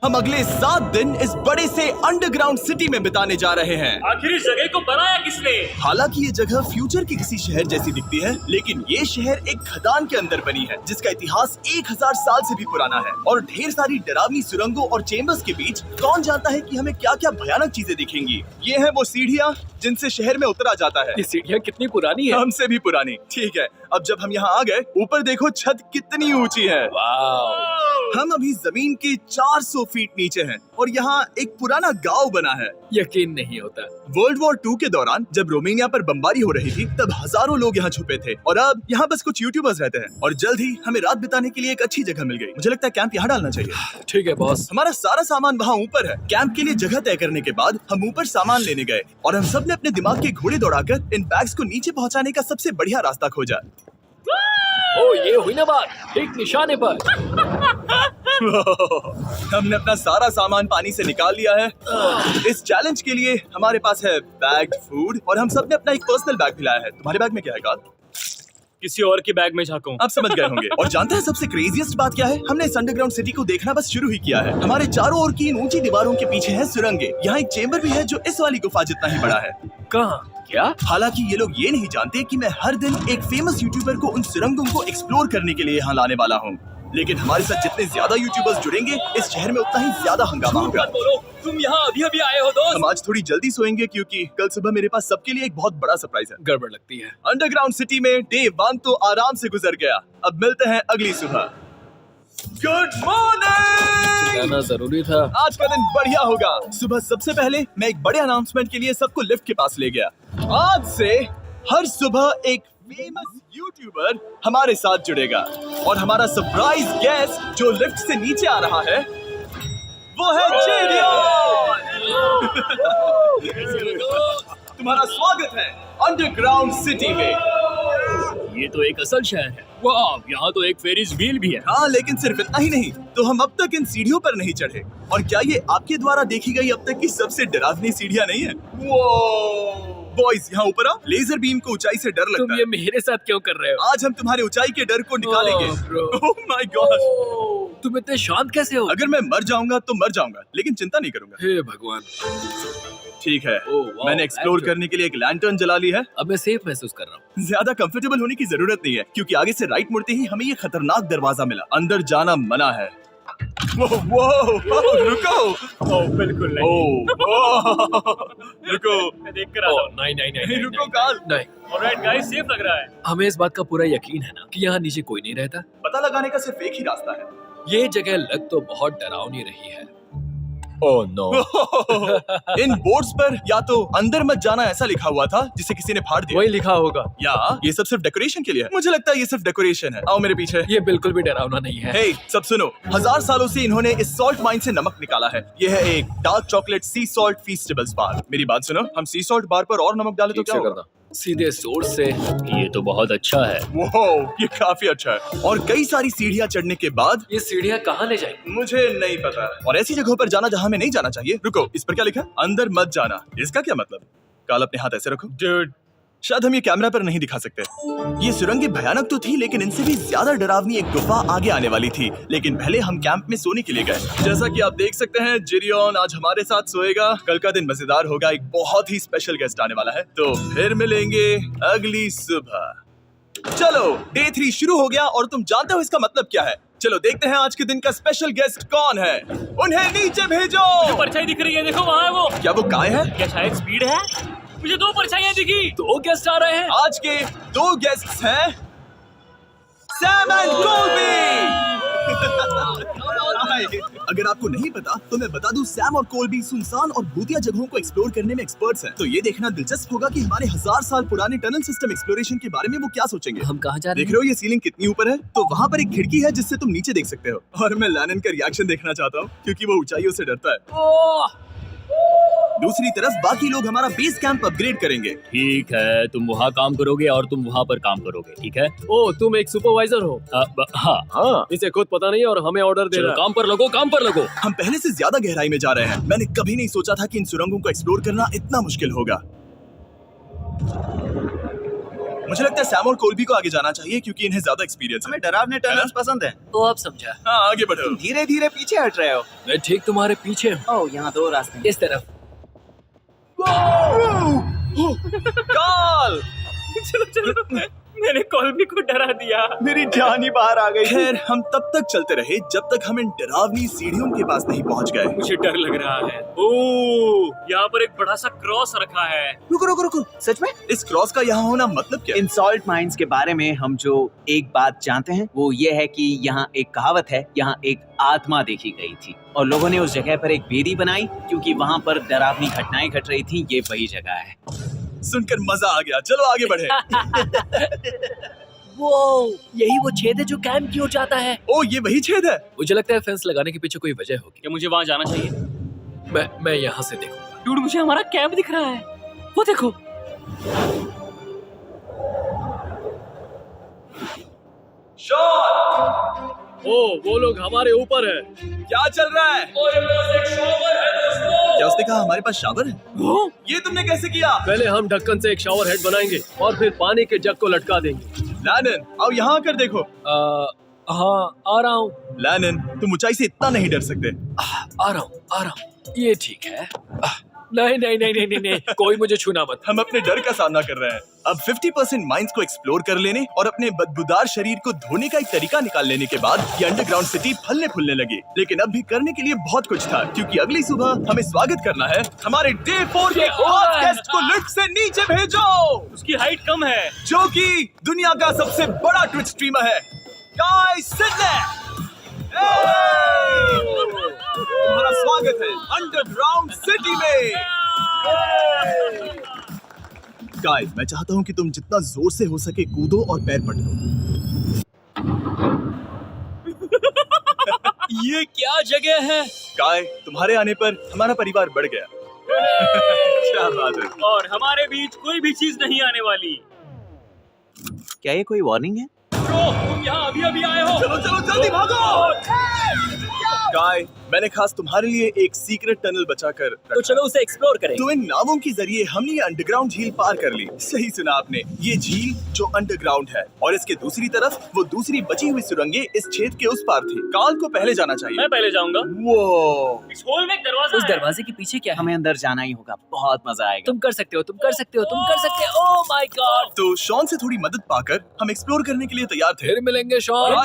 हम अगले 7 दिन इस बड़े से अंडरग्राउंड सिटी में बिताने जा रहे हैं। आखिर इस जगह को बनाया किसने? हालांकि ये जगह फ्यूचर के किसी शहर जैसी दिखती है, लेकिन ये शहर एक खदान के अंदर बनी है जिसका इतिहास 1000 साल से भी पुराना है और ढेर सारी डरावनी सुरंगों और चेम्बर्स के बीच कौन जानता है कि हमें क्या क्या भयानक चीजें दिखेंगी। ये है वो सीढ़ियाँ जिनसे शहर में उतरा जाता है। ये सीढ़ियाँ कितनी पुरानी है? हमसे भी पुरानी। ठीक है, अब जब हम यहाँ आ गए, ऊपर देखो छत कितनी ऊंची है। हम अभी जमीन के 400 फीट नीचे हैं और यहाँ एक पुराना गांव बना है। यकीन नहीं होता। वर्ल्ड वॉर 2 के दौरान जब रोमानिया पर बमबारी हो रही थी तब हजारों लोग यहाँ छुपे थे और अब यहाँ बस कुछ यूट्यूबर्स रहते हैं और जल्द ही हमें रात बिताने के लिए एक अच्छी जगह मिल गई। मुझे लगता है कैंप यहाँ डालना चाहिए। ठीक है बॉस। हमारा सारा सामान वहाँ ऊपर है। कैंप के लिए जगह तय करने के बाद हम ऊपर सामान लेने गए और हम सब ने अपने दिमाग के घोड़े दौड़ाकर इन बैग्स को नीचे पहुँचाने का सबसे बढ़िया रास्ता खोजा। ओ ये हुई ना बात, ठीक निशाने पर। हमने अपना सारा सामान पानी से निकाल लिया है। इस चैलेंज के लिए हमारे पास है बैग्ड फूड और हम सब ने अपना एक पर्सनल बैग भी लाया है। तुम्हारे बैग में क्या है कार्ल? किसी और के बैग में झांकूं। आप समझ गए होंगे। और जानते हैं सबसे क्रेजीएस्ट बात क्या है? हमने इस अंडरग्राउंड सिटी को देखना बस शुरू ही किया है। हमारे चारों ओर की इन ऊंची दीवारों के पीछे है सुरंगें। यहाँ एक चेम्बर भी है जो इस वाली गुफा जितना ही बड़ा है। कहाँ? क्या? हालांकि ये लोग ये नहीं जानते कि मैं हर दिन एक फेमस यूट्यूबर को उन सुरंगों को एक्सप्लोर करने के लिए यहाँ लाने वाला हूँ। लेकिन हमारे साथ जितने ज्यादा यूट्यूबर्स जुड़ेंगे इस शहर में उतना ही ज्यादा हंगामा होगा। बोलो, तुम यहाँ अभी अभी आए हो दोस्त। हम आज थोड़ी जल्दी सोएंगे क्योंकि कल सुबह मेरे पास सबके लिए एक बहुत बड़ा सरप्राइज है। गड़बड़ लगती है। अंडरग्राउंड सिटी में डे 1 तो आराम से गुजर गया। अब मिलते हैं अगली सुबह। Good morning. जाना जरूरी था। आज का दिन बढ़िया होगा। सुबह सबसे पहले मैं एक बड़े अनाउंसमेंट के लिए सबको लिफ्ट के पास ले गया। आज से हर सुबह एक फेमस यूट्यूबर हमारे साथ जुड़ेगा और हमारा सरप्राइज गेस्ट जो लिफ्ट से नीचे आ रहा है वो है तुम्हारा स्वागत है अंडरग्राउंड सिटी में। ये तो एक असल शहर है। वाह, यहाँ तो एक फेरिस व्हील भी है। हाँ, लेकिन सिर्फ इतना ही नहीं, तो हम अब तक इन सीढ़ियों पर नहीं चढ़े। और क्या ये आपके द्वारा देखी गई अब तक की सबसे डरावनी सीढ़ियाँ नहीं है? बॉयज यहाँ ऊपर आओ। लेजर बीम को ऊंचाई से डर लगता तुम है। ये मेरे साथ क्यों कर रहे हो? आज हम तुम्हारे ऊंचाई के डर को निकालेंगे। bro। Oh my God. तुम इतने शांत कैसे हो? अगर मैं मर जाऊंगा तो मर जाऊंगा, लेकिन चिंता नहीं करूंगा। हे भगवान। ठीक है, वाह, मैंने एक्सप्लोर lantern। करने के लिए एक लैंटर्न जला ली है। अब मैं सेफ महसूस कर रहा हूँ। ज्यादा कंफर्टेबल होने की जरूरत नहीं है क्योंकि आगे से राइट मुड़ते ही हमें ये खतरनाक दरवाजा मिला। अंदर जाना मना है। रुको। बिल्कुल नहीं। रुको। मैं देख कर आता हूँ। नहीं रुको कार्ल। नहीं। ऑलराइट गाइस, सेफ लग रहा है। हमें इस बात का पूरा यकीन है ना कि यहाँ नीचे कोई नहीं रहता। पता लगाने का सिर्फ एक ही रास्ता है। ये जगह लग तो बहुत डरावनी रही है। Oh no. इन बोर्ड्स पर या तो अंदर मत जाना ऐसा लिखा हुआ था जिसे किसी ने फाड़ दिया, वही लिखा होगा। या ये सब सिर्फ डेकोरेशन के लिए है। मुझे लगता है ये सिर्फ डेकोरेशन है। आओ मेरे पीछे। ये बिल्कुल भी डरावना नहीं है। हे, सब सुनो। 1000 सालों से इन्होंने इस सॉल्ट माइन से नमक निकाला है। ये है एक डार्क चॉकलेट सी सॉल्ट फीस्टेबल्स बार। मेरी बात सुनो, हम सी सॉल्ट बार पर और नमक डाले तो क्या होगा? सीधे सोर्स से। ये तो बहुत अच्छा है। वो ये काफी अच्छा है। और कई सारी सीढ़ियाँ चढ़ने के बाद ये सीढ़ियाँ कहाँ ले जाएंगी? मुझे नहीं पता। और ऐसी जगहों पर जाना जहाँ हमें नहीं जाना चाहिए। रुको, इस पर क्या लिखा है? अंदर मत जाना। इसका क्या मतलब? काल अपने हाथ ऐसे रखो। Dude, शायद हम ये कैमरा पर नहीं दिखा सकते। ये सुरंगें भयानक तो थी, लेकिन इनसे भी ज्यादा डरावनी एक गुफा आगे आने वाली थी। लेकिन पहले हम कैंप में सोने के लिए गए। जैसा कि आप देख सकते हैं, जिरियन आज हमारे साथ सोएगा। कल का दिन मजेदार होगा। एक बहुत ही स्पेशल गेस्ट आने वाला है। तो फिर मिलेंगे अगली सुबह। चलो, डे 3 शुरू हो गया और तुम जानते हो इसका मतलब क्या है? चलो देखते हैं आज के दिन का स्पेशल गेस्ट कौन है। उन्हें नीचे भेजो। परछाई दिख रही है, देखो वहाँ है वो। क्या वो काय है? क्या शायद स्पीड है? मुझे 2 परछाइयाँ दिखी। 2 गेस्ट आ रहे हैं। आज के 2 गेस्ट्स हैं सैम एंड कोल्बी। अगर आपको नहीं पता तो मैं बता दूं, सैम और कोल्बी सुनसान और भूतिया जगहों को एक्सप्लोर करने में एक्सपर्ट्स हैं। तो ये देखना दिलचस्प होगा कि हमारे 1000 साल पुराने टनल सिस्टम एक्सप्लोरेशन के बारे में वो क्या सोचेंगे। हम कहाँ जा रहे देख रहे हो ये सीलिंग कितनी ऊपर है? तो वहाँ पर एक खिड़की है जिससे तुम नीचे देख सकते हो। और मैं लैनन का रिएक्शन देखना चाहता हूँ क्योंकि वो ऊंचाइयों से डरता है। दूसरी तरफ बाकी लोग हमारा बेस कैंप अपग्रेड करेंगे। ठीक है, तुम वहाँ काम करोगे और तुम वहाँ पर काम करोगे, ठीक है? ओ, तुम एक सुपरवाइजर हो? हाँ। इसे खुद पता नहीं और हमें ऑर्डर दे चलो रहा है। काम पर लगो, काम पर लगो। हम पहले से ज्यादा गहराई में जा रहे हैं। मैंने कभी नहीं सोचा था कि इन सुरंगों को एक्सप्लोर करना इतना मुश्किल होगा। मुझे लगता है सैम और कोल्बी को आगे जाना चाहिए क्योंकि इन्हें ज्यादा एक्सपीरियंस है। हमें डरावने टनल्स पसंद हैं। तो अब समझा। हाँ आगे बढ़ो। धीरे धीरे पीछे हट रहे हो। मैं ठीक तुम्हारे पीछे हूँ। ओह, यहाँ 2 रास्ते हैं। इस तरफ। कॉल। चलो चलो। मैंने कॉल्बी को डरा दिया। मेरी जान ही बाहर आ गई। खैर हम तब तक चलते रहे जब तक हम इन डरावनी सीढ़ियों के पास नहीं पहुंच गए। मुझे डर लग रहा है। ओह, यहाँ पर एक बड़ा सा क्रॉस रखा है। रुको रुको रुको, सच में? इस क्रॉस का यहाँ होना मतलब क्या? इन सॉल्ट माइंस के बारे में हम जो एक बात जानते हैं वो ये है कि यहाँ एक कहावत है, यहाँ एक आत्मा देखी गई थी और लोगों ने उस जगह पर एक बेदी बनाई क्योंकि वहाँ पर डरावनी घटनाएं घट रही थी। ये वही जगह है। सुनकर मजा आ गया। चलो आगे बढ़े। वो यही वो छेद है जो कैंप की ओर जाता है। ओ ये वही छेद है। मुझे लगता है फेंस लगाने के पीछे कोई वजह होगी। क्या मुझे वहाँ जाना चाहिए? मैं यहाँ से देखूंगा। डूड, मुझे हमारा कैंप दिख रहा है। वो देखो। शॉन, ओ, वो लोग हमारे ऊपर है। क्या चल रहा है? क्या उसने कहा हमारे पास शावर है? ये तुमने कैसे किया? पहले हम ढक्कन से एक शावर हेड बनाएंगे और फिर पानी के जग को लटका देंगे। लैनन, आओ यहाँ आकर देखो। हाँ, आ रहा हूँ। लैनन, तुम ऊंचाई से इतना नहीं डर सकते। आ रहा हूँ। ये ठीक है। नहीं नहीं नहीं नहीं नहीं नहीं, कोई मुझे छूना मत। हम अपने डर का सामना कर रहे हैं। अब 50% माइंस को एक्सप्लोर कर लेने और अपने बदबूदार शरीर को धोने का एक तरीका निकाल लेने के बाद ये अंडरग्राउंड सिटी फलने फूलने लगी। लेकिन अब भी करने के लिए बहुत कुछ था क्योंकि अगली सुबह हमें स्वागत करना है। हमारे डे 4 के खास गेस्ट को लिफ्ट से नीचे भेजो। उसकी हाइट कम है। जो कि दुनिया का सबसे बड़ा ट्विच स्ट्रीमर है, गाय सिडनेक। तुम्हारा स्वागत है अंडरग्राउंड सिटी में। गाइस, मैं चाहता हूँ कि तुम जितना जोर से हो सके कूदो और पैर पटको। ये क्या जगह है? गाय, तुम्हारे आने पर हमारा परिवार बढ़ गया। क्या बात है। और हमारे बीच कोई भी चीज नहीं आने वाली। क्या ये कोई वार्निंग है? ब्रो, तुम यहाँ अभी अभी आए हो। चलो चलो जल्दी भागो। गाय, मैंने खास तुम्हारे लिए एक सीक्रेट टनल बचाकर तो चलो उसे एक्सप्लोर करें। तो इन नावों के जरिए हमने ये अंडरग्राउंड झील पार कर ली। सही सुना आपने, ये झील जो अंडरग्राउंड है और इसके दूसरी तरफ वो दूसरी बची हुई सुरंगें इस छेद के उस पार थी। काल को पहले जाना चाहिए। मैं पहले जाऊंगा। वो इस होल में एक दरवाजा उस है। दरवाजे के पीछे क्या है? हमें अंदर जाना ही होगा। बहुत मजा आएगा। तुम कर सकते हो, तुम कर सकते हो, तुम कर सकते हो। Oh my God! तो शॉन से थोड़ी मदद पाकर हम एक्सप्लोर करने के लिए तैयार थे। फिर मिलेंगे शॉन।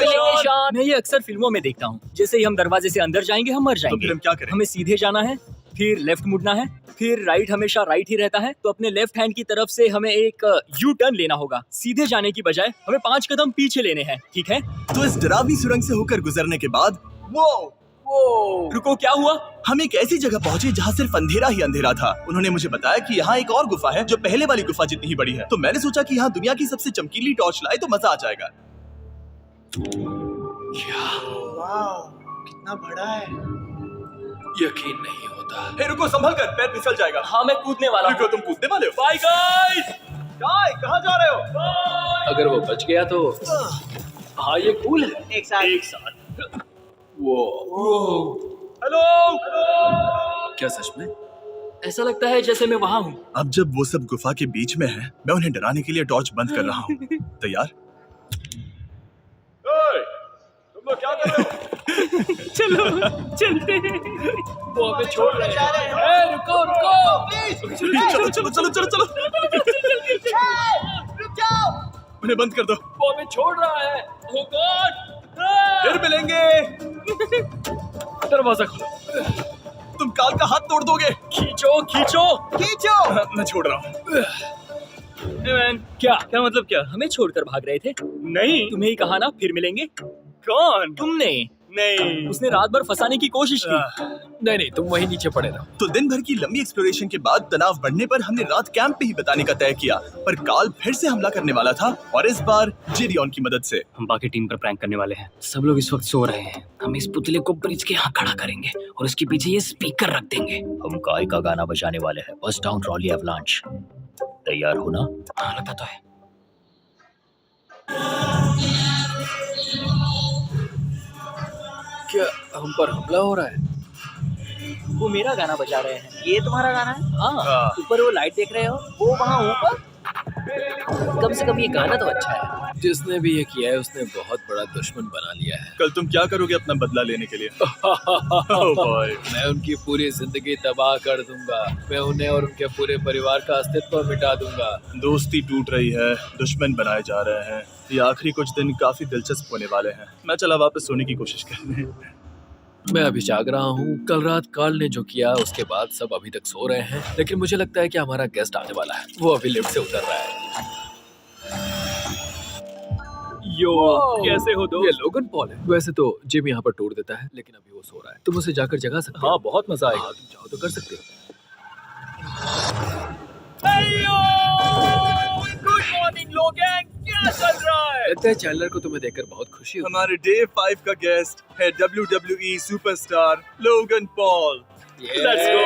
मैं ये अक्सर फिल्मों में देखता हूँ। जैसे ही हम दरवाजे से अंदर जाएंगे हम मर तो फिर जाएंगे। हम क्या करें? हमें सीधे जाना है, फिर लेफ्ट मुड़ना है, फिर राइट हमेशा राइट ही रहता है। तो अपने लेफ्ट हैंड की तरफ से हमें एक यू टर्न लेना होगा। सीधे जाने की बजाय हमें 5 कदम पीछे लेने हैं, ठीक है? तो इस डरावनी सुरंग से होकर गुजरने के बाद रुको, क्या हुआ? हम एक ऐसी जगह पहुंचे जहाँ सिर्फ अंधेरा ही अंधेरा था। उन्होंने मुझे बताया कि यहाँ एक और गुफा है जो पहले वाली गुफा जितनी ही बड़ी है। तो मैंने सोचा कि यहाँ दुनिया की सबसे चमकीली टॉर्च लाए तो मजा आ जाएगा। कितना बड़ा है। यकीन नहीं होता। हे रुको, संभल कर, पैर फिसल जाएगा। हाँ, मैं कूदने वाला हूँ। रुको, तुम कूदने वाले हो? Bye guys! गाय, कहाँ जा रहे हो? अगर वो बच गया तो हाँ, ये कूल है। एक साथ। हेलो। क्या सच में? ऐसा लगता है जैसे मैं वहाँ हूँ। अब जब वो सब गुफा के बीच में है, मैं उन्हें डराने के लिए टॉर्च बंद कर रहा हूँ। तैयार? तुम लोग क्या कर रहे हो? चलो चलते हैं। वो हमें छोड़ रहे हैं। रुको रुको। चलो चलो चलो चलो चलो। उन्हें बंद कर दो। वो हमें छोड़ रहा है। Oh God! फिर मिलेंगे। दरवाजा खोलो। तुम काल का हाथ तोड़ दोगे। खींचो खींचो। मैं छोड़ रहा हूँ। मैन, क्या क्या मतलब क्या? हमें छोड़कर भाग रहे थे? नहीं। तुम्हें ही कहा ना फिर मिलेंगे। कौन? तुमने। नहीं। उसने रात भर फंसाने की कोशिश की। नहीं, तुम वहीं नीचे पड़े रहो। तो दिन भर की लंबी एक्सप्लोरेशन के बाद तनाव बढ़ने पर हमने रात कैंप पे ही बिताने का तय किया। पर काल फिर से हमला करने वाला था और इस बार जिरियन की मदद से। हम बाकी टीम पर प्रैंक करने वाले हैं। सब लोग इस वक्त सो रहे हैं। हम इस पुतले को ब्रिज के यहाँ खड़ा करेंगे और उसके पीछे ये स्पीकर रख देंगे। हम काय का गाना बजाने वाले हैं। बस डाउन रॉली एवलांच। तैयार हो ना? हाँ, लगता तो है। क्या हम पर हमला हो रहा है? वो मेरा गाना बजा रहे हैं। ये तुम्हारा गाना है? हाँ, ऊपर वो लाइट देख रहे हो? वो वहाँ ऊपर? कम से कम ये गाना तो अच्छा है। जिसने भी ये किया है उसने बहुत बड़ा दुश्मन बना लिया है। कल तुम क्या करोगे अपना बदला लेने के लिए? Oh boy. मैं उनकी पूरी जिंदगी तबाह कर दूंगा। मैं उन्हें और उनके पूरे परिवार का अस्तित्व मिटा दूंगा। दोस्ती टूट रही है, दुश्मन बनाए जा रहे हैं। ये आखिरी कुछ दिन काफी दिलचस्प होने वाले हैं। मैं चला वापस सोने की कोशिश करने। मैं अभी जाग रहा हूँ। कल रात कार्ल ने जो किया उसके बाद सब अभी तक सो रहे हैं, लेकिन मुझे लगता है कि हमारा गेस्ट आने वाला है। वो अभी लिफ्ट से उतर रहा है। यो, कैसे हो ये दोस्त? लोगन पॉल है। वैसे तो जिम यहाँ पर टूर देता है, लेकिन अभी वो सो रहा है। तुम उसे जाकर जगा सकते हो? हाँ, बहुत मजा आएगा। हाँ, तुम चाहो तो कर सकते हो। गुड मॉर्निंग लोगैंग, क्या चल रहा है? लगता है चैंडलर को तुम्हें देखकर बहुत खुशी हुई। हमारे डे 5 का गेस्ट है WWE superstar Logan Paul. Let's go.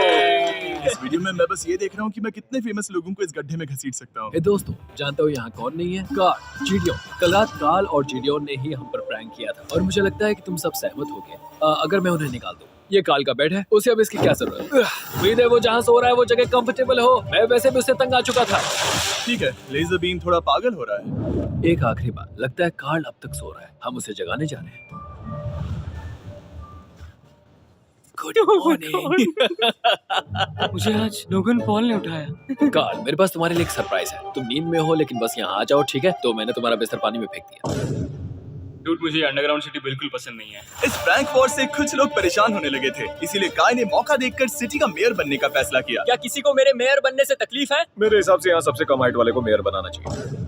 इस वीडियो में मैं बस ये देख रहा हूँ कि मैं कितने फेमस लोगों को इस गड्ढे में घसीट सकता हूँ। हे दोस्तों, जानता हूँ यहाँ कौन नहीं है? कार्ल, जीडियोन। कल रात कार्ल और जीडियोन ने ही हम पर प्रैंक किया था और मुझे लगता है कि तुम सब सहमत हो गए। अगर मैं उन्हें निकाल दूं। ये कार्ल का बेड है, उसे अब इसकी क्या जरूरत है? उम्मीद है वो जहाँ सो रहा है वो जगह कंफर्टेबल हो। मैं वैसे भी उससे तंग आ चुका था। ठीक है, लेजर बीम थोड़ा पागल हो रहा है। एक आखिरी बात, लगता है कार्ल अब तक सो रहा है। हम उसे जगाने जा रहे हैं। Good morning. मुझे आज लोगन पॉल ने उठाया। कार्ल, मेरे पास तुम्हारे लिए एक सरप्राइज है। तुम नींद में हो लेकिन बस यहाँ आ जाओ, ठीक है? तो मैंने तुम्हारा बिस्तर पानी में फेंक दिया। डूड, मुझे अंडरग्राउंड सिटी बिल्कुल पसंद नहीं है। इस प्रैंक वॉर से कुछ लोग परेशान होने लगे थे, इसीलिए काय ने मौका देखकर सिटी का मेयर बनने का फैसला किया। क्या किसी को मेरे मेयर बनने से तकलीफ है? मेरे हिसाब से यहाँ सबसे कम हाइट वाले को मेयर बनाना चाहिए।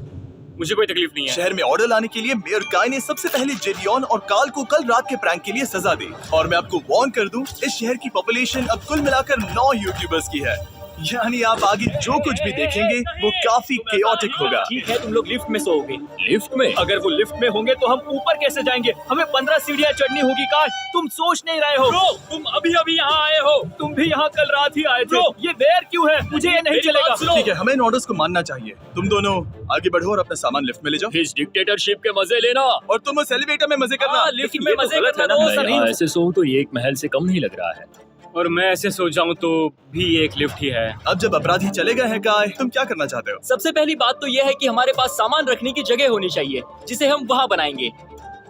मुझे कोई तकलीफ नहीं है। शहर में ऑर्डर लाने के लिए मेयर काय ने सबसे पहले जेडियन और कार्ल को कल रात के प्रैंक के लिए सजा दी। और मैं आपको वार्न कर दूं, इस शहर की पॉपुलेशन अब कुल मिलाकर 9 यूट्यूबर्स की है। यानी आप आगे जो कुछ भी देखेंगे वो काफी केओटिक होगा। ठीक है, तुम लोग लिफ्ट में सोओगे। लिफ्ट में? अगर वो लिफ्ट में होंगे तो हम ऊपर कैसे जाएंगे? हमें 15 सीढ़ियाँ चढ़नी होगी। कार्ल, तुम सोच नहीं रहे हो। ब्रो, तुम अभी अभी यहाँ आए हो। तुम भी यहाँ कल रात ही आए थे। ब्रो, ये देर क्यों है? मुझे ये नहीं चलेगा। ठीक है, हमें इन ऑर्डर्स को मानना चाहिए। तुम दोनों आगे बढ़ो और अपना सामान लिफ्ट में ले जाओ। इस डिक्टेटरशिप के मजे लेना। और तुम उस एलिवेटर में मजे करना। हाँ, लिफ्ट में मजे करना दोस्त। मैं ऐसे सोऊं तो ये एक महल से कम नहीं लग रहा है। और मैं ऐसे सो जाऊं तो भी एक लिफ्ट ही है। अब जब अपराधी चले गए हैं काय, तुम क्या करना चाहते हो? सबसे पहली बात तो यह है कि हमारे पास सामान रखने की जगह होनी चाहिए, जिसे हम वहाँ बनाएंगे।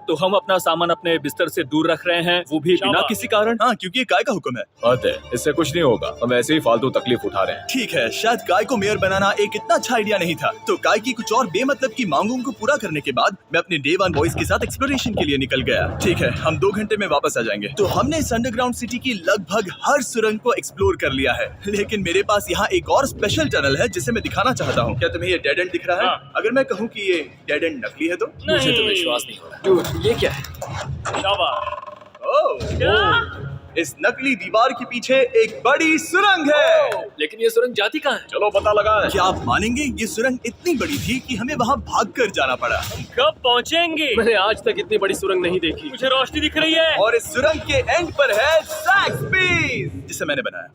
तो हम अपना सामान अपने बिस्तर से दूर रख रहे हैं, वो भी बिना किसी कारण। हाँ, क्योंकि ये काय का हुक्म है। अतः इससे कुछ नहीं होगा, हम ऐसे ही फालतू तकलीफ उठा रहे हैं। ठीक है, शायद काय को मेयर बनाना एक इतना अच्छा आइडिया नहीं था। तो काय की कुछ और बेमतलब की मांगों को पूरा करने के बाद मैं अपने डे 1 बॉयज के साथ एक्सप्लोरेशन के लिए निकल गया। ठीक है, हम 2 घंटे में वापस आ जाएंगे। तो हमने इस अंडरग्राउंड सिटी की लगभग हर सुरंग को एक्सप्लोर कर लिया है, लेकिन मेरे पास यहाँ एक और स्पेशल टनल है जिसे मैं दिखाना चाहता हूँ। क्या तुम्हें ये डेड एंड दिख रहा है? हाँ। अगर मैं कहूँ कि ये डेड एंड नकली है तो? मुझे तो विश्वास नहीं हो रहा। डूड, ये क्या है? ओह, इस नकली दीवार के पीछे एक बड़ी सुरंग है। लेकिन ये सुरंग जाती कहाँ है? चलो पता लगाएं। क्या आप मानेंगे, ये सुरंग इतनी बड़ी थी कि हमें वहाँ भागकर जाना पड़ा। कब पहुँचेंगे? मैंने आज तक इतनी बड़ी सुरंग नहीं देखी। मुझे रोशनी दिख रही है। और इस सुरंग के एंड पर है ज़ैक्सबीस, जिसे मैंने बनाया।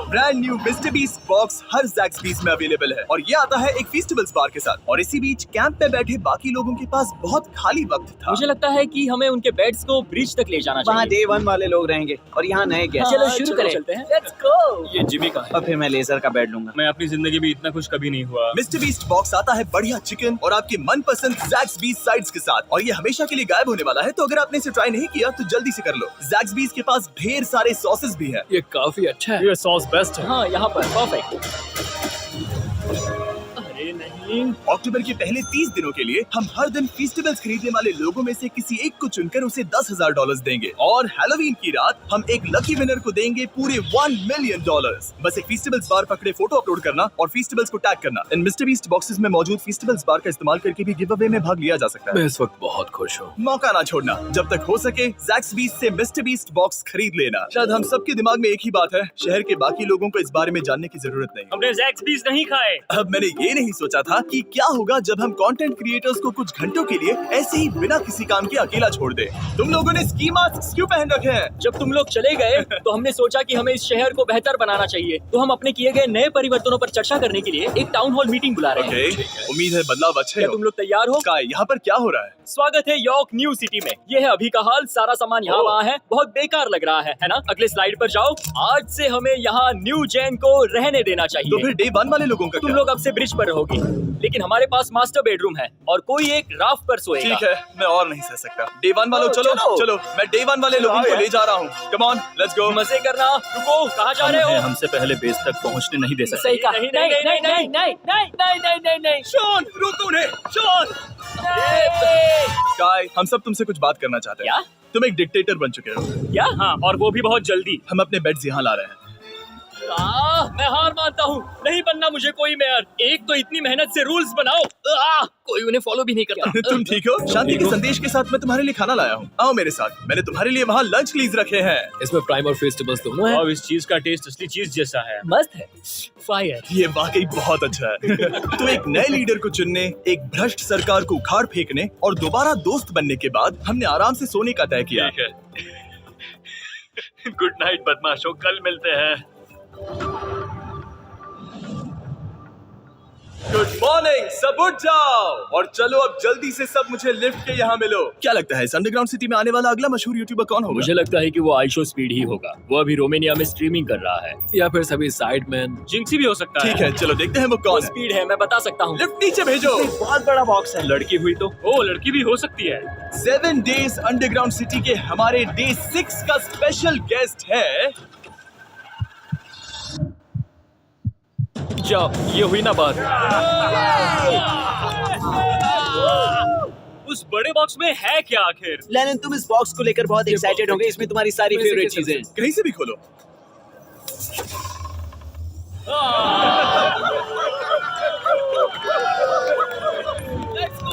Brand new Mister Beast box हर ज़ैक्सबीस में अवेलेबल है और ये आता है एक फेस्टिवल्स बार के साथ। और इसी बीच कैंप पे बैठे बाकी लोगों के पास बहुत खाली वक्त था। मुझे लगता है कि हमें उनके बेड्स को ब्रिज तक ले जाना वहाँ चाहिए। डे 1 वाले लोग रहेंगे और यहाँ नए गेस्ट। चलो शुरू करें। चलते हैं। Let's go। ये जिमी का है। और फिर मैं लेजर का बेड लूंगा। मैं अपनी जिंदगी में इतना खुश कभी नहीं हुआ। मिस्टर बीस्ट बॉक्स आता है बढ़िया चिकन और आपके मनपसंद ज़ैक्सबीस साइड्स के साथ, और ये हमेशा के लिए गायब होने वाला है। तो अगर आपने इसे ट्राई नहीं किया तो जल्दी से कर लो। ज़ैक्सबीस के पास ढेर सारे सॉसेस भी हैं। ये काफी अच्छा है। ये सॉस बेस्ट है। हाँ, यहाँ पर परफेक्ट। अरे नहीं। अक्टूबर के पहले 30 दिनों के लिए हम हर दिन फेस्टिवल्स खरीदने वाले लोगों में से किसी एक को चुनकर उसे $10,000 देंगे, और हैलोवीन की रात हम एक लकी विनर को देंगे पूरे $1 मिलियन। बस एक फेस्टिवल्स बार पकड़े फोटो अपलोड करना और फेस्टिवल्स को टैग करना। इन मिस्टर बीस्ट बॉक्सेस में मौजूद फेस्टिवल्स बार का इस्तेमाल करके भी गिव अवे में भाग लिया जा सकता है। मैं इस वक्त बहुत खुश हूँ। मौका ना छोड़ना, जब तक हो सके ज़ैक्सबीस से मिस्टर बीस्ट बॉक्स खरीद लेना। शायद हम सबके दिमाग में एक ही बात है, शहर के बाकी लोगों को इस बारे में जानने की जरूरत नहीं। हमने ज़ैक्सबीस नहीं खाए। अब मैंने ये नहीं सोचा था कि क्या होगा जब हम कंटेंट क्रिएटर्स को कुछ घंटों के लिए ऐसे ही बिना किसी काम के अकेला छोड़ दे। तुम लोगों ने स्की मास्क क्यों पहन रखे हैं? जब तुम लोग चले गए तो हमने सोचा कि हमें इस शहर को बेहतर बनाना चाहिए, तो हम अपने किए गए नए परिवर्तनों पर चर्चा करने के लिए एक टाउन हॉल मीटिंग बुला रहे हैं। ओके, उम्मीद है बदलाव अच्छे क्या हो। तुम लोग तैयार हो? काय, यहाँ पर क्या हो रहा है? स्वागत है यॉर्क न्यू सिटी में। ये है अभी का हाल, सारा सामान यहाँ वहाँ है, बहुत बेकार लग रहा है ना? अगले स्लाइड पर जाओ। आज से हमें यहाँ न्यू जेन को रहने देना तो चाहिए। फिर डे 1 वाले लोगों का तुम क्या? लोग अब से ब्रिज पर रहोगी, लेकिन हमारे पास मास्टर बेडरूम है और कोई एक राफ्ट पर सोएगा। ठीक है, मैं और नहीं सह सकता। डे 1 वालों चलो, चलो चलो, मैं डे 1 वाले लोगों को ले जा रहा हूँ। Come on, let's go. मजे करना। रुको, कहाँ जा रहे हो? हमसे पहले बेस तक पहुंचने नहीं दे सकते। सही कहा। नहीं नहीं नहीं नहीं नहीं नहीं नहीं नहीं नहीं नहीं। शॉन, रोको उन्हें। शॉन, काय, हम सब तुमसे कुछ बात करना चाहते हैं। क्या? तुम एक डिक्टेटर बन चुके हो। क्या? हाँ, और वो भी बहुत जल्दी। हम अपने बेड्स यहाँ ला रहे हैं। मैं हार मानता हूँ, नहीं बनना मुझे कोई मेयर। एक तो इतनी मेहनत से रूल्स बनाओ, कोई उन्हें फॉलो भी नहीं करता। तुम ठीक हो? शांति के संदेश के साथ मैं तुम्हारे लिए खाना लाया हूँ। आओ मेरे साथ, मैंने तुम्हारे लिए वहाँ लंच प्लीज रखे हैं। इसमें प्राइम और फेस्टिवल्स दोनों हैं। अब इस चीज का टेस्ट असली चीज जैसा है। मस्त है। फायर। ये वाकई बहुत अच्छा है। तो एक नए लीडर को चुनने, एक भ्रष्ट सरकार को उखाड़ फेंकने और दोबारा दोस्त बनने के बाद हमने आराम से सोने का तय किया। गुड नाइट बदमाशों, कल मिलते हैं। गुड मॉर्निंग, सब उठ जाओ और चलो अब जल्दी से सब मुझे लिफ्ट के यहाँ मिलो। क्या लगता है इस अंडरग्राउंड सिटी में आने वाला अगला मशहूर यूट्यूबर कौन होगा? मुझे लगता है कि वो आइशो स्पीड ही होगा। वो अभी रोमेनिया में स्ट्रीमिंग कर रहा है। या फिर सभी साइडमैन। जिंक्सी भी हो सकता ठीक है, चलो देखते हैं वो वो कौन है। स्पीड है, मैं बता सकता हूँ। लिफ्ट नीचे भेजो। बहुत बड़ा बॉक्स है। लड़की हुई तो ओ, लड़की भी हो सकती है। 7 डेज अंडरग्राउंड सिटी के हमारे डे 6 का स्पेशल गेस्ट है। जाओ, ये हुई ना बात। उस बड़े बॉक्स में है क्या आखिर? लेनिन, तुम इस बॉक्स को लेकर बहुत एक्साइटेड होंगे। इसमें तुम्हारी सारी फेवरेट चीजें हैं। कहीं से भी खोलो।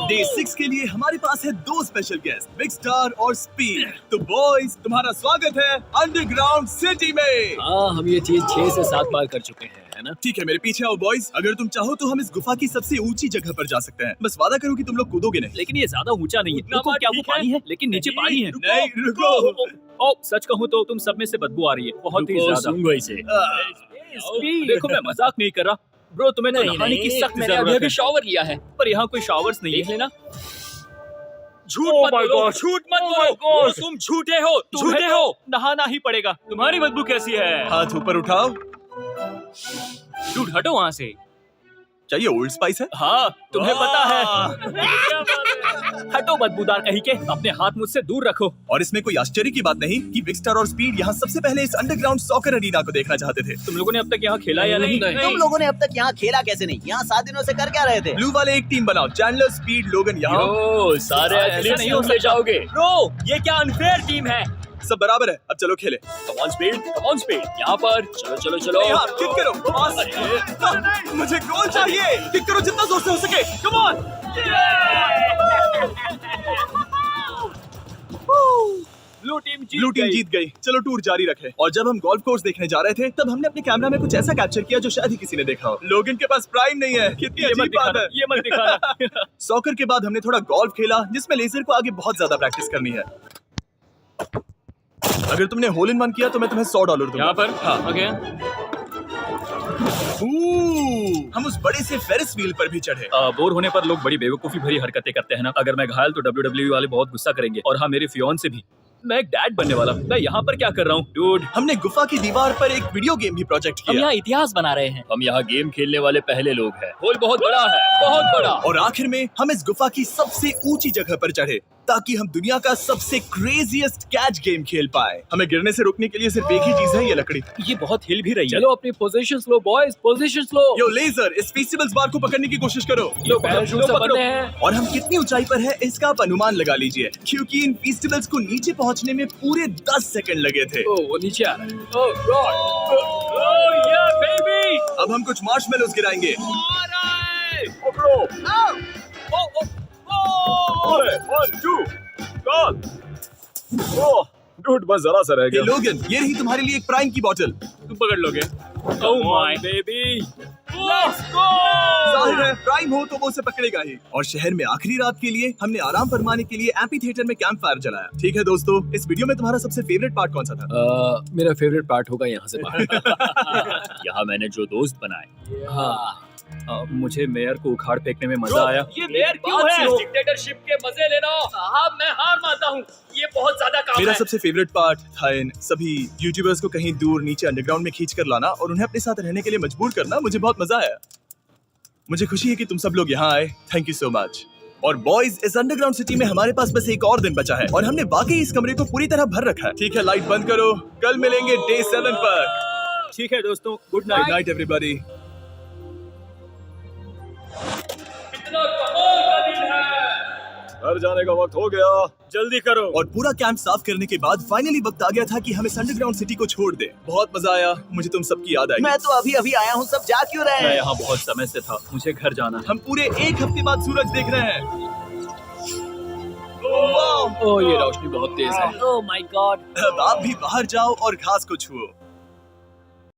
डे 6 के लिए हमारे पास है 2 स्पेशल गेस्ट, बिग स्टार और स्पीड। तो बॉयज, तुम्हारा स्वागत है अंडरग्राउंड सिटी में। हाँ, हम ये चीज 6 से 7 बार कर चुके हैं, है ना? ठीक है, मेरे पीछे आओ बॉयज। अगर तुम चाहो तो हम इस गुफा की सबसे ऊंची जगह पर जा सकते हैं। बस वादा करो कि तुम लोग कूदोगे नहीं। लेकिन ये ज्यादा ऊंचा नहीं है। उतना रुको, बात क्या वो ठीक है? पानी है? लेकिन नीचे पानी है। नहीं, रुको। ओ, सच कहूँ तो तुम सब में से बदबू आ रही है, बहुत ही ज्यादा। सूंघो इसे। देखो, मैं मजाक नहीं कर रहा ब्रो, तुम्हें तो नहीं नहाने की नहीं, सख्त मैंने अभी जरूरत अभी है। शॉवर लिया है। पर यहाँ कोई शावर्स नहीं देख है। लेना। झूठ Oh मत my बोलो, God. झूठ मत Oh my बोलो। God. तुम झूठे हो, तुम्हें झूठे तो हो। नहाना ही पड़ेगा। तुम्हारी बदबू कैसी है? हाथ ऊपर उठाओ। डूड, हटो वहाँ से। क्या ये ओल्ड स्पाइस है? हाँ, तुम्हें पता है। है। हटो बदबूदार कहीं के, अपने हाथ मुझसे दूर रखो। और इसमें कोई आश्चर्य की बात नहीं कि बिग स्टार और स्पीड यहाँ सबसे पहले इस अंडरग्राउंड सॉकर अरीना को देखना चाहते थे। तुम लोगों ने अब तक यहाँ खेला या नहीं? नहीं। तुम लोगों ने अब तक यहाँ खेला कैसे नहीं? यहाँ 7 दिनों से कर क्या रहे थे? ब्लू वाले एक टीम बनाओ, चैंडलर, स्पीड, लोगन यहाँ। ओ, सारे ऐसा एथलीट्स नहीं नहीं हो ले जाओगे। ब्रो, ये क्या अनफेयर टीम है। सब बराबर है, अब चलो खेले। Come on speed, come on speed. यहाँ पर चलो चलो चलो। यहाँ किक करो, पास। मुझे गोल चाहिए। किक करो जितना जोर से हो सके। Come on. Blue team blue team जीत गई। चलो टूर जारी रखे। और जब हम गोल्फ कोर्स देखने जा रहे थे, तब हमने अपने कैमरा में कुछ ऐसा कैप्चर किया जो शायद ही किसी ने देखा हो। लोगन के पास प्राइम नहीं है। कितनी अजीब बात है। ये मत दिखाना। सॉकर के बाद हमने थोड़ा गोल्फ खेला, जिसमें लेजर को आगे बहुत ज्यादा प्रैक्टिस करनी है। अगर तुमने होल इन वन किया तो मैं तुम्हें $100 दूंगा। यहाँ पर हाँ। ओके। हम उस बड़े से फेरिस व्हील पर भी चढ़े। बोर होने पर लोग बड़ी बेवकूफी भरी हरकतें करते हैं ना। अगर मैं घायल तो WWE वाले बहुत गुस्सा करेंगे। और हाँ, मेरे फियोन्से भी। मैं एक डैड बनने वाला हूँ। मैं यहाँ पर क्या कर रहा हूँ डूड? हमने गुफा की दीवार पर एक वीडियो गेम भी प्रोजेक्ट हम किया। यहाँ इतिहास बना रहे हैं। हम यहाँ गेम खेलने वाले पहले लोग हैं। होल बहुत बड़ा है, बहुत बड़ा। और आखिर में हम इस गुफा की सबसे ऊंची जगह पर चढ़े ताकि हम दुनिया का सबसे क्रेजीएस्ट कैच गेम खेल पाए। हमें गिरने से रोकने के लिए सिर्फ एक ही चीज है, ये लकड़ी। ये बहुत हिल भी रही है। चलो अपनी पोजीशंस लो बॉयज, पोजीशंस लो। यो लेजर, इस फेस्टिवल्स बार को पकड़ने की कोशिश करो। लो पैराशूट से बंधे हैं। और हम कितनी ऊंचाई पर है इसका आप अनुमान लगा लीजिए, क्योंकि इन फेस्टिवल्स को नीचे पहुंचने में पूरे 10 सेकंड लगे थे। ओ, वो नीचे आ रहा है। ओह गॉड। ओह या बेबी। अब हम कुछ मार्शमेलोस गिराएंगे। डूड, बस जरा सा रह ये गया। लोगन, ये रही तुम्हारे लिए एक प्राइम की बोतल। तुम पकड़ लोगे? Oh my baby. Let's go. जाहिर है प्राइम हो तो वो उसे पकड़ेगा ही। और शहर में आखिरी रात के लिए हमने आराम फरमाने के लिए एम्पी थिएटर में कैंप फायर जलाया। ठीक है दोस्तों, इस वीडियो में तुम्हारा सबसे फेवरेट पार्ट कौन सा था? मेरा फेवरेट पार्ट होगा यहाँ से बाहर। यहाँ मैंने जो दोस्त बनाए। हाँ मुझे मेयर को उखाड़ फेंकने में मजा आया। ये मेयर क्यों है? डिक्टेटरशिप के मजे लेना। साहब मैं हार मानता हूँ, ये बहुत ज्यादा काम मेरा है। सबसे फेवरेट पार्ट था इन सभी यूट्यूबर्स को कहीं दूर नीचे अंडरग्राउंड में खींच कर लाना और उन्हें अपने साथ रहने के लिए मजबूर करना। मुझे बहुत मजा आया। मुझे खुशी है कि तुम सब लोग यहाँ आए। Thank you so much. और बॉयज, इस अंडरग्राउंड सिटी में हमारे पास बस एक और दिन बचा है और हमने वाकई इस कमरे को पूरी तरह भर रखा है। ठीक है, लाइट बंद करो। कल मिलेंगे डे 7 पर। ठीक है दोस्तों, good good night. Night everybody. इतना कमाल का दिन है। घर जाने का वक्त हो गया। जल्दी करो। और पूरा कैंप साफ करने के बाद फाइनली वक्त आ गया था कि हम इस अंडरग्राउंड सिटी को छोड़ दें। बहुत मजा आया। मुझे तुम सबकी याद आई। मैं तो अभी अभी आया हूँ, सब जा क्यों रहे मैं हैं? यहाँ बहुत समय से था, मुझे घर जाना है। हम पूरे एक हफ्ते बाद सूरज देख रहे हैं। वाह! ओह ये रोशनी बहुत तेज है। Oh my God. अब आप भी बाहर जाओ और घास को छुओ।